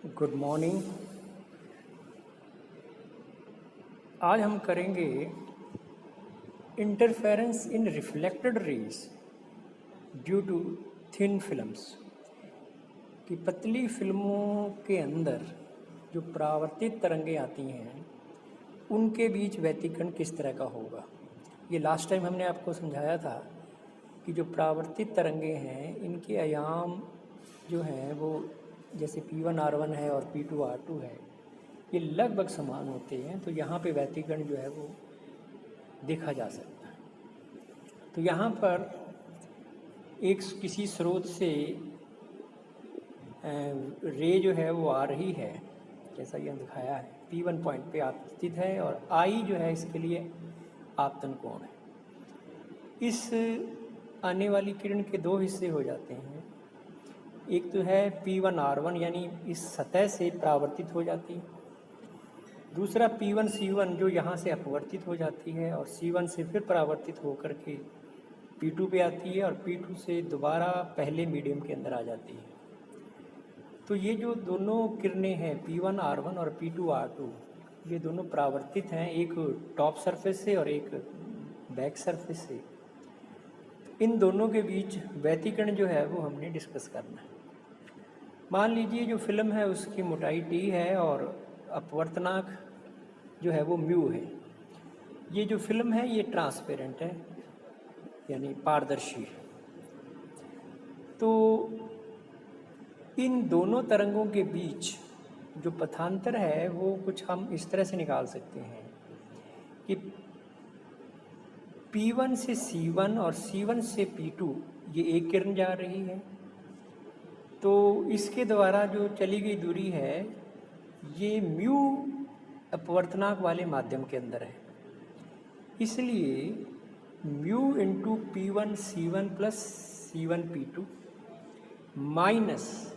Good morning. आज हम करेंगे interference in reflected rays due to thin films कि पतली फिल्मों के अंदर जो परावर्तित तरंगें आती हैं उनके बीच व्यतिकरण किस तरह का होगा। ये लास्ट टाइम हमने आपको समझाया था कि जो परावर्तित तरंगें हैं इनके आयाम जो हैं वो जैसे P1R1 है और P2R2 है, ये लगभग समान होते हैं। तो यहाँ पे व्यतिकरण जो है वो देखा जा सकता है। तो यहाँ पर एक किसी स्रोत से रे जो है वो आ रही है, जैसा ये दिखाया है, P1 पॉइंट पे आप स्थित है और I जो है इसके लिए आपतन कोण है। इस आने वाली किरण के दो हिस्से हो जाते हैं। एक तो है P1R1 यानी इस सतह से परावर्तित हो जाती है, दूसरा P1C1 जो यहाँ से अपवर्तित हो जाती है और C1 से फिर परावर्तित होकर के P2 पे आती है और P2 से दोबारा पहले मीडियम के अंदर आ जाती है। तो ये जो दोनों किरणें हैं P1R1 और P2R2, ये दोनों परावर्तित हैं, एक टॉप सरफेस से और एक बैक सरफेस से। इन दोनों के बीच व्यतिकरण जो है वो हमने डिस्कस करना है। मान लीजिए जो फिल्म है उसकी मोटाई T है और अपवर्तनांक जो है वो म्यू है। ये जो फिल्म है ये ट्रांसपेरेंट है यानी पारदर्शी है। तो इन दोनों तरंगों के बीच जो पथांतर है वो कुछ हम इस तरह से निकाल सकते हैं कि P1 से C1 और C1 से P2 ये एक किरण जा रही है, तो इसके द्वारा जो चली गई दूरी है ये म्यू अपवर्तनांक वाले माध्यम के अंदर है। इसलिए mu into P1C1 plus C1P2 minus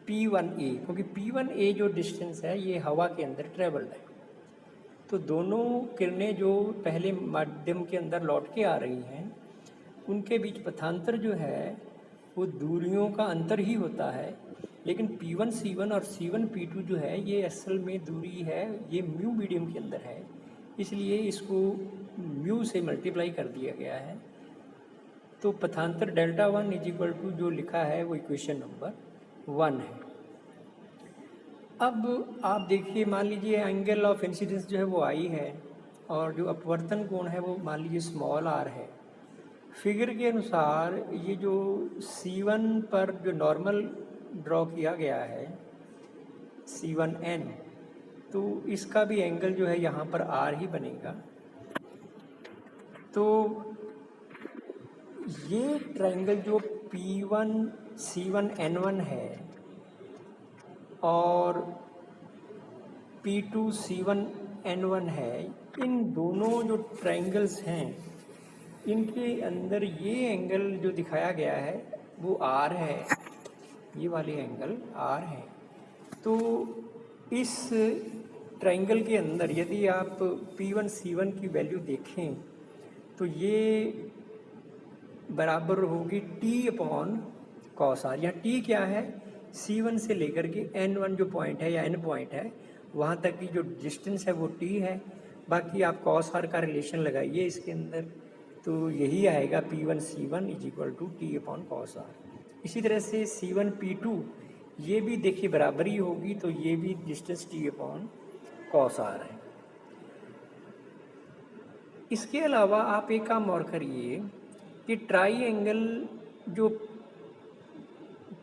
P1A, क्योंकि P1A जो डिस्टेंस है ये हवा के अंदर ट्रेवल्ड है। तो दोनों किरणें जो पहले माध्यम के अंदर लौट के आ रही हैं उनके बीच पथांतर जो है वो दूरियों का अंतर ही होता है, लेकिन P1C1 और C1P2 जो है ये असल में दूरी है, ये म्यू मीडियम के अंदर है, इसलिए इसको म्यू से मल्टीप्लाई कर दिया गया है। तो पथांतर Δ1 = जो लिखा है वो इक्वेशन नंबर 1 है। अब आप देखिए, मान लीजिए एंगल ऑफ इंसिडेंस जो है वो I है और जो अपवर्तन कोण है वो मान लीजिए स्मॉल r है। फिगर के अनुसार ये जो C1 पर जो नॉर्मल ड्रॉ किया गया है C1n, तो इसका भी एंगल जो है यहाँ पर r ही बनेगा। तो ये ट्रायंगल जो P1C1n1 है और P2C1n1 है, इन दोनों जो ट्रायंगल्स हैं इनके अंदर ये एंगल जो दिखाया गया है वो R है, ये वाले एंगल R है। तो इस ट्रायंगल के अंदर यदि आप P1C1 की वैल्यू देखें तो ये बराबर होगी T/cos R। यहाँ T क्या है, C1 से लेकर के N1 जो पॉइंट है या N पॉइंट है वहाँ तक की जो डिस्टेंस है वो T है, बाकी आप cos R का रिलेशन लगाइए इसके अंदर, तो यही आएगा P1C1 = T/cos R। इसी तरह से C1P2 ये भी देखिए बराबरी होगी, तो ये भी डिस्टेंस T/cos R है। इसके अलावा आप एक काम और करिए कि ट्राई जो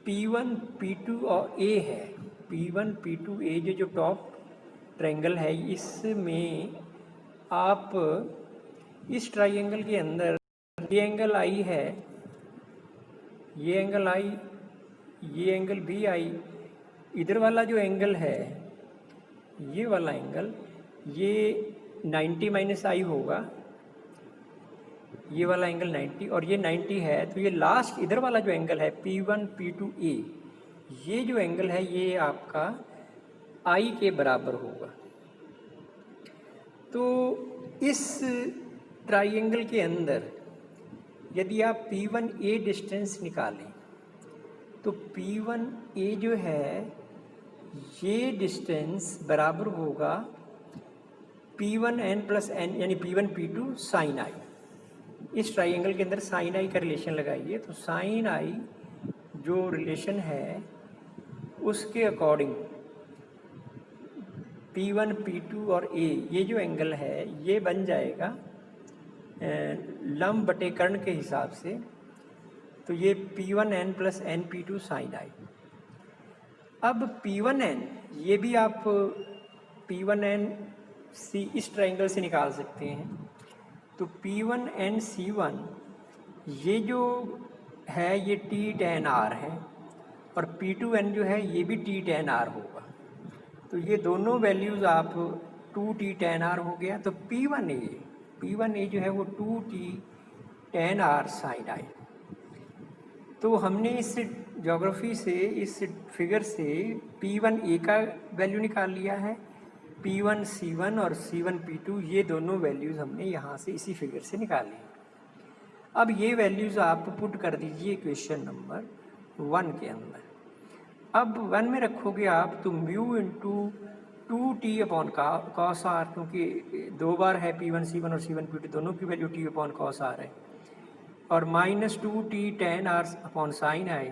P1 P2 और A है, P1 P2 A जो टॉप ट्रायंगल है, इसमें आप इस ट्रायंगल के अंदर ये एंगल I है, ये एंगल I, ये एंगल भी I, इधर वाला जो एंगल है ये वाला एंगल ये 90 - I होगा, ये वाला एंगल 90 और ये 90 है। तो ये लास्ट इधर वाला जो एंगल है P1 P2 A, ये जो एंगल है ये आपका I के बराबर होगा। तो इस ट्रायंगल के अंदर यदि आप P1A डिस्टेंस निकालें तो P1A जो है ये डिस्टेंस बराबर होगा P1n प्लस n यानी P1 P2 साइन आई। इस ट्राइंगल के अंदर साइन आई का रिलेशन लगाइए तो साइन आई जो रिलेशन है उसके अकॉर्डिंग P1 P2 और A ये जो एंगल है ये बन जाएगा लंब बटे कर्ण के हिसाब से, तो ये P1n plus n P2 sign आई। अब P1n ये भी आप P1n C इस ट्राइंगल से निकाल सकते हैं, तो P1n C1 ये जो है ये T tan R है और P2n जो है ये भी T tan R होगा। तो ये दोनों वैल्यूज़ आप 2T tan R हो गया, तो P1A जो है वो 2T tan R sin I। तो हमने इस ज्योग्राफी से, इस फिगर से P1A का वैल्यू निकाल लिया है, P1 C1 और C1 P2 ये दोनों वैल्यूज़ हमने यहाँ से इसी फिगर से निकाली। अब ये वैल्यूज़ आप पुट कर दीजिए इक्वेशन नंबर 1 के अंदर। अब 1 में रखोगे आप तो mu into 2T upon cos r, क्योंकि दो बार है P1 C1 और C1 P2 दोनों की value T upon cos r है, और minus 2T tan R upon sine i.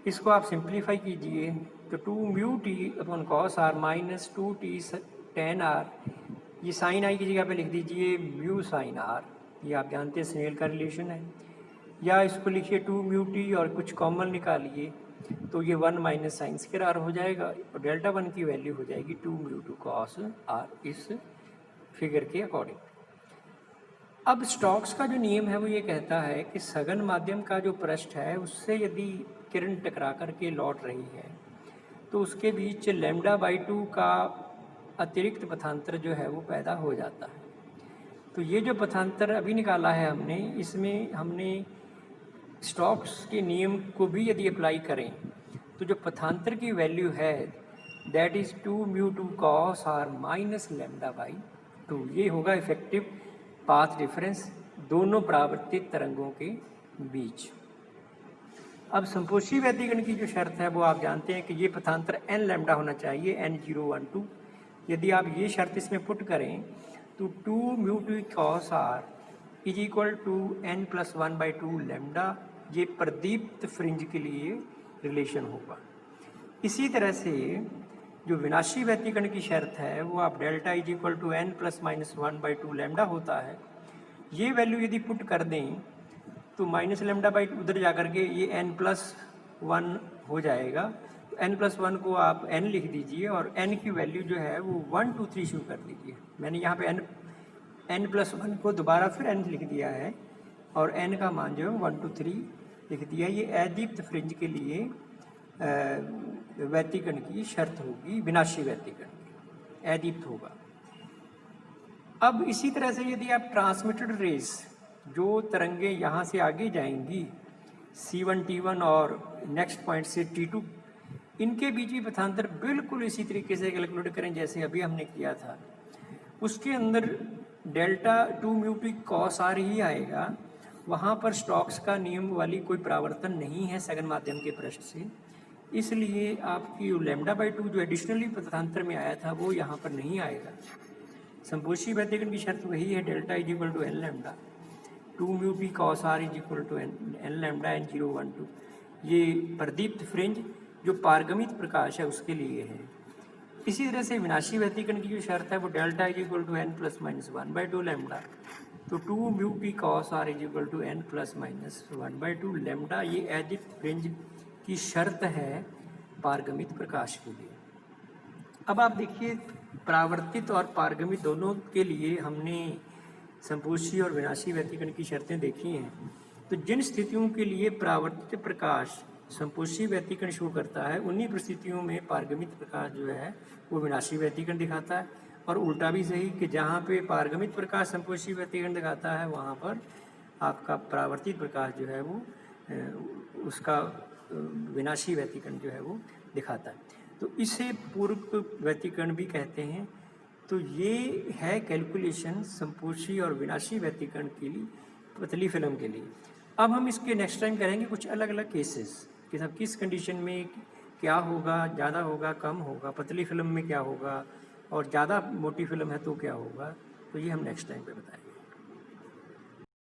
इसको आप सिंप्लीफाई कीजिए तो 2 mu T upon cos r minus 2T tan R, ये साइन आई की जगह पे लिख दीजिए म्यू साइन आर, ये आप जानते हैं स्नेल का रिलेशन है। या इसको लिखिए 2 म्यू T और कुछ कॉमन निकालिए तो ये 1 माइनस साइन स्क्वायर आर हो जाएगा और डेल्टा 1 की वैल्यू हो जाएगी 2 म्यू 2 कॉस आर इस फिगर के अकॉर्डिंग। अब स्टोक्स का जो नियम है वो ये कहता है कि सघन माध्यम का जो पृष्ठ है उससे यदि किरण टकरा करके लौट रही है तो उसके बीच λ/2 का अतिरिक्त पथांतर जो है वो पैदा हो जाता है। तो ये जो पथांतर अभी निकाला है हमने, इसमें हमने स्टोक्स के नियम को भी यदि अप्लाई करें तो जो पथांतर की वैल्यू है that is 2 mu 2 cos r minus λ/2, ये होगा इफेक्टिव पाथ डिफरेंस दोनों परावर्तित तरंगों के बीच। अब संपोषी व्यतिकरण की जो शर्त है वो आप जानते हैं कि ये पथांतर n लैम्डा होना चाहिए, n012। यदि आप ये शर्त इसमें पुट करें तो 2 mu 2 cos r is equal to n plus 1/2 lambda, ये प्रदीप्त फ्रिंज के लिए रिलेशन होगा। इसी तरह से जो विनाशी व्यतिकरण की शर्त है वो आप delta is equal to n plus minus 1/2 lambda होता है, ये वैल्यू यदि पुट कर दें तो माइनस λ/2 उधर जा करके ये n प्लस 1 हो जाएगा। तो n प्लस 1 को आप n लिख दीजिए और n की वैल्यू जो है वो 1 2 3 शुरू कर दीजिए। मैंने यहाँ पे n प्लस 1 को दोबारा फिर n लिख दिया है और n का मान जो है 1 2 3 लिख दिया। ये अदीप्त फ्रिंज के लिए व्यतिकरण की शर्त होगी, विनाशी व्यतिकरण अदीप्त होगा। अब इसी तरह से यदि आप ट्रांसमिटेड रेस जो तरंगे यहाँ से आगे जाएंगी C1 T1 और नेक्स्ट पॉइंट से T2, इनके बीच भी पथांतर बिल्कुल इसी तरीके से कैलकुलेट करें जैसे अभी हमने किया था। उसके अंदर delta 2 mu t cos r ही आएगा, वहाँ पर स्टोक्स का नियम वाली कोई परावर्तन नहीं है सघन माध्यम के पृष्ठ से, इसलिए आपकी λ/2 जो एडिशनली पथांतर में आया था वो यहाँ पर नहीं आएगा। संपोषी व्यतिकरण की शर्त वही है, delta is equal to n lambda, 2 mu p cos r is equal to n lambda n012। ये प्रदीप्त फ्रिंज जो पारगमित प्रकाश है उसके लिए है। इसी तरह से विनाशी व्यतिकरण की जो शर्त है वो delta is equal to n plus minus 1/2 lambda, तो 2 mu p cos r is equal to n plus minus 1/2 lambda, ये अदीप्त फ्रिंज की शर्त है पारगमित प्रकाश के लिए। अब आप देखिए परावर्तित और पारगमित दोनों के लिए हमने संपोषी और विनाशी व्यतिकरण की शर्तें देखी हैं। तो जिन स्थितियों के लिए परावर्तित प्रकाश संपोषी व्यतिकरण शो करता है उन्हीं परिस्थितियों में पारगमित प्रकाश जो है वो विनाशी व्यतिकरण दिखाता है, और उल्टा भी सही कि जहाँ पे पारगमित प्रकाश संपोषी व्यतिकरण दिखाता है वहाँ पर आपका परावर्तित प्रकाश जो है वो उसका विनाशी व्यतिकरण जो है वो दिखाता है। तो इसे पूर्व व्यतिकरण भी कहते हैं। तो ये है कैलकुलेशन संपोषी और विनाशी व्यतिकरण के लिए पतली फिल्म के लिए। अब हम इसके नेक्स्ट टाइम करेंगे कुछ अलग अलग केसेस कि सब किस कंडीशन में क्या होगा, ज़्यादा होगा, कम होगा, पतली फिल्म में क्या होगा और ज़्यादा मोटी फिल्म है तो क्या होगा, तो ये हम नेक्स्ट टाइम पे बताएंगे।